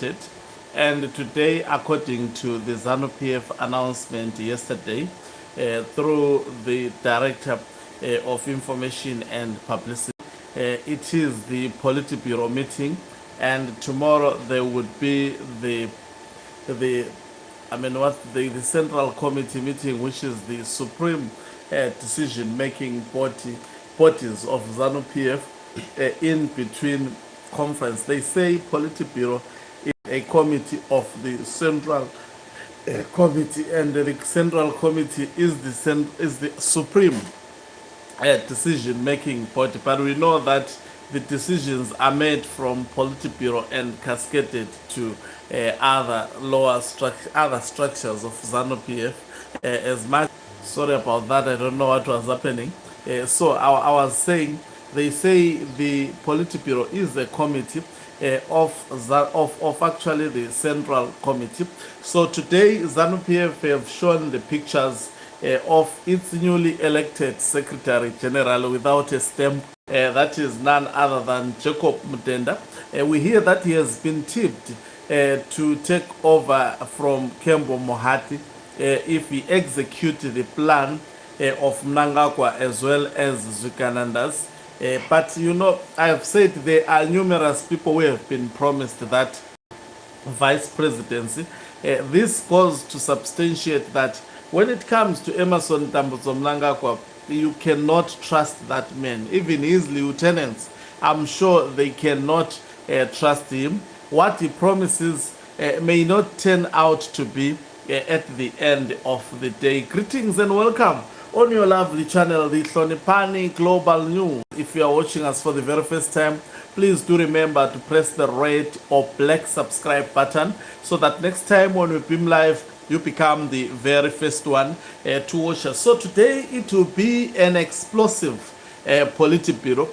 And today, according to the Zanu PF announcement yesterday, through the Director of Information and Publicity, it is the Politburo meeting, and tomorrow there would be the the Central Committee meeting, which is the supreme decision-making bodies of Zanu PF in between conference. They say Politburo is a committee of the Central Committee, and the Central Committee is the supreme decision-making body. But we know that the decisions are made from Politburo and cascaded to other structures of Zanu PF. As much sorry about that, I don't know what was happening. So I was saying, they say the Politburo is a committee of actually the Central Committee. So today Zanu PF have shown the pictures of its newly elected Secretary General without a stamp. That is none other than Jacob Mutenda. We hear that he has been tipped to take over from Kembo Mohati if he executes the plan of Mnangagwa as well as Zukanandas. But you know, I have said there are numerous people who have been promised that vice presidency. This goes to substantiate that when it comes to Emerson Tambuzo Mnangagwa, you cannot trust that man. Even his lieutenants, I'm sure they cannot trust him. What he promises may not turn out to be at the end of the day. Greetings and welcome on your lovely channel, the Hlonipani Global News. If you are watching us for the very first time, please do remember to press the red or black subscribe button so that next time when we beam live, you become the very first one to watch us. So today it will be an explosive Politburo.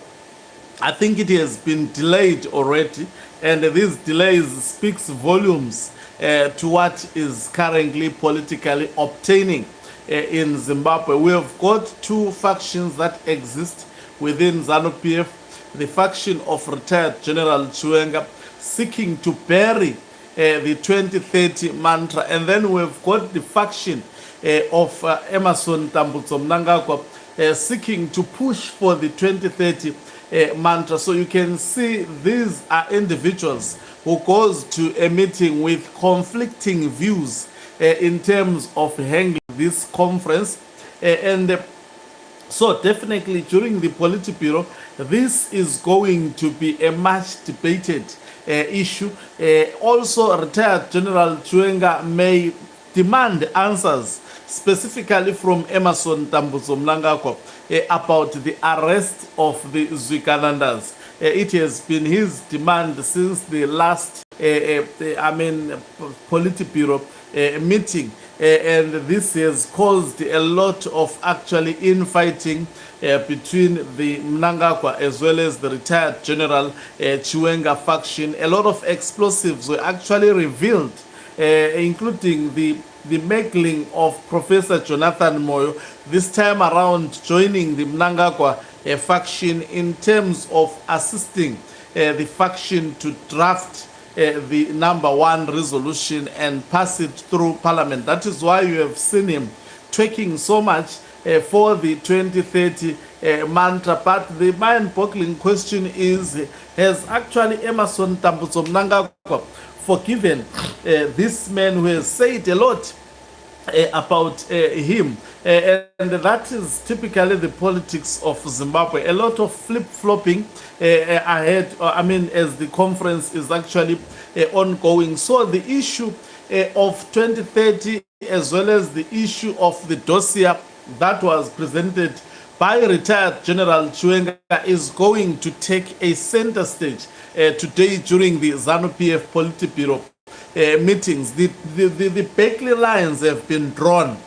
I think it has been delayed already, and these delays speaks volumes to what is currently politically obtaining in Zimbabwe. We have got two factions that exist within Zanu PF. The faction of retired General Chiwenga seeking to bury the 2030 mantra, and then we've got the faction of Emerson Tambuzo Mnangagwa seeking to push for the 2030 mantra. So you can see these are individuals who goes to a meeting with conflicting views in terms of handling this conference, and so definitely during the Politburo, this is going to be a much debated issue. Also, retired General Chiwenga may demand answers specifically from Emerson Tambuzo Mnangagwa about the arrest of the Zukanandas. It has been his demand since the last Politburo meeting, and this has caused a lot of actually infighting between the Mnangagwa as well as the retired General Chiwenga faction. A lot of explosives were actually revealed, including the meddling of Professor Jonathan Moyo, this time around joining the Mnangagwa faction in terms of assisting the faction to draft the #1 resolution and pass it through parliament. That is why you have seen him twerking so much for the 2030 mantra. But the mind-boggling question is, has actually Emerson Tambuzo Mnangagwa forgiven this man who has said a lot about him? And that is typically the politics of Zimbabwe. A lot of flip-flopping ahead, as the conference is actually ongoing. So the issue of 2030 as well as the issue of the dossier that was presented by retired General Chiwenga is going to take a center stage today during the Zanu PF Politburo meetings. The Berkeley lines have been drawn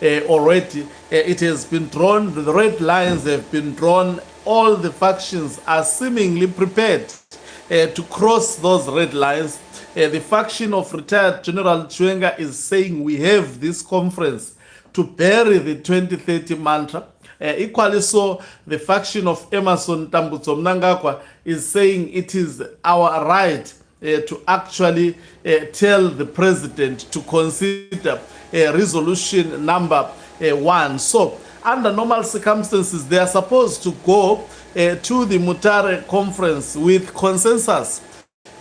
already. It has been drawn, the red lines have been drawn. All the factions are seemingly prepared to cross those red lines. The faction of retired General Chiwenga is saying we have this conference to bury the 2030 mantra. Equally so, the faction of Emerson Tambuzo Mnangagwa is saying it is our right to actually tell the president to consider resolution number 1. So under normal circumstances, they are supposed to go to the Mutare conference with consensus,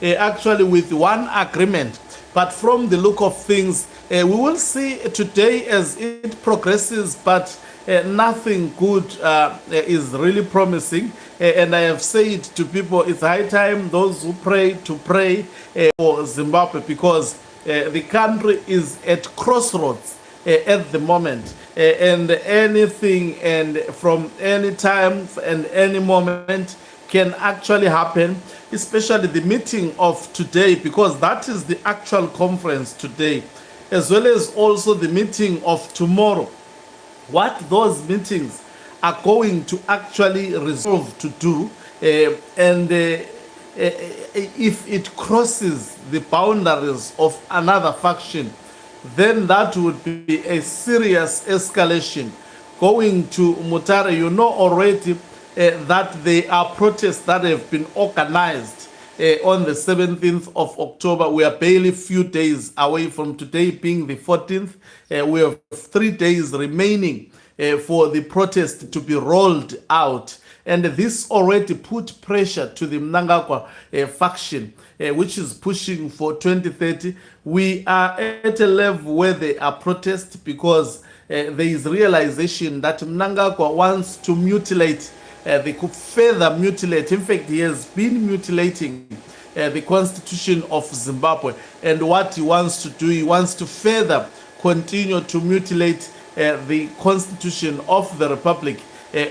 actually with one agreement. But from the look of things, we will see today as it progresses, but nothing good is really promising. And I have said to people, it's high time those who pray to pray for Zimbabwe, because the country is at crossroads at the moment, and anything and from any time and any moment can actually happen, especially the meeting of today, because that is the actual conference today, as well as also the meeting of tomorrow. What those meetings are going to actually resolve to do, and if it crosses the boundaries of another faction, then that would be a serious escalation. Going to Mutare, you know already that there are protests that have been organized on the 17th of October. We are barely few days away from today being the 14th. We have 3 days remaining for the protest to be rolled out. And this already put pressure to the Mnangagwa faction, which is pushing for 2030. We are at a level where they are protest because there is realization that Mnangagwa wants to mutilate, they could further mutilate. In fact, he has been mutilating the constitution of Zimbabwe. And what he wants to do, he wants to further continue to mutilate the constitution of the Republic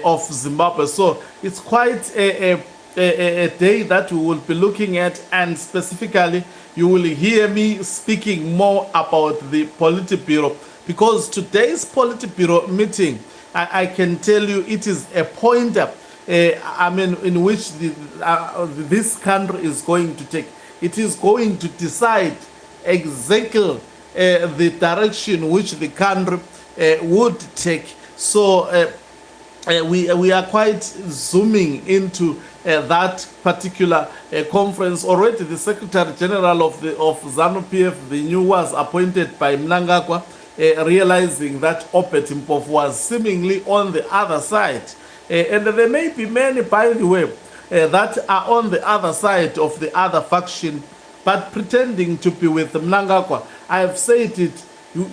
of Zimbabwe. So it's quite a day that we will be looking at, and specifically you will hear me speaking more about the Politburo, because today's Politburo meeting, I can tell you, it is a pointer in which this country is going to take. It is going to decide exactly the direction which the country would take. So we are quite zooming into that particular conference. Already the Secretary General of Zanu PF, the new, was appointed by Mnangagwa, realizing that Opet Mpofu was seemingly on the other side. And there may be many, by the way, that are on the other side of the other faction, but pretending to be with Mnangagwa. I have said it,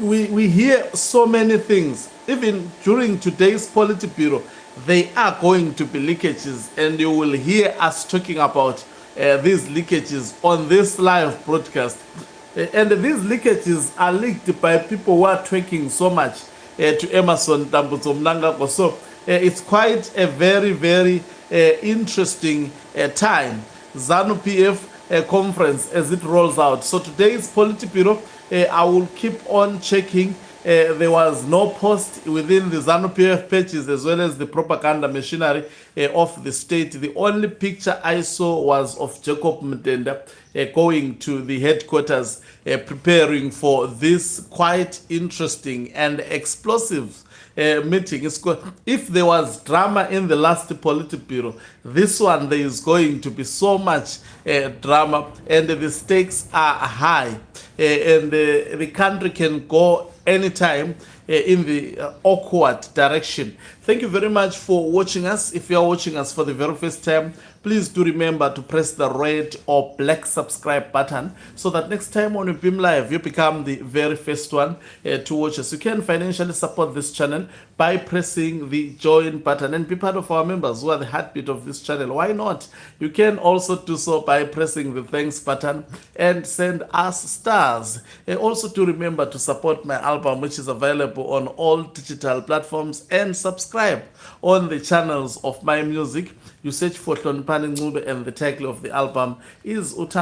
we hear so many things. Even during today's Politburo, there are going to be leakages, and you will hear us talking about these leakages on this live broadcast. And these leakages are leaked by people who are talking so much to Emerson Dambudzo Mnangagwa. So it's quite a very, very interesting time. Zanu PF conference as it rolls out. So today's Politburo, I will keep on checking. There was no post within the Zanu PF pages, as well as the propaganda machinery of the state. The only picture I saw was of Jacob Mutenda going to the headquarters, preparing for this quite interesting and explosive meeting. If there was drama in the last Politburo, this one there is going to be so much drama, and the stakes are high, and the country can go anytime in the awkward direction. Thank you very much for watching us. If you are watching us for the very first time, please do remember to press the red or black subscribe button, so that next time when we beam live, you become the very first one to watch us. You can financially support this channel by pressing the join button and be part of our members who are the heartbeat of this channel. Why not? You can also do so by pressing the thanks button and send us stars. Also to remember to support my album, which is available on all digital platforms, and subscribe on the channels of my music. You search for Hloniphani Ncube, and the title of the album is Uthando.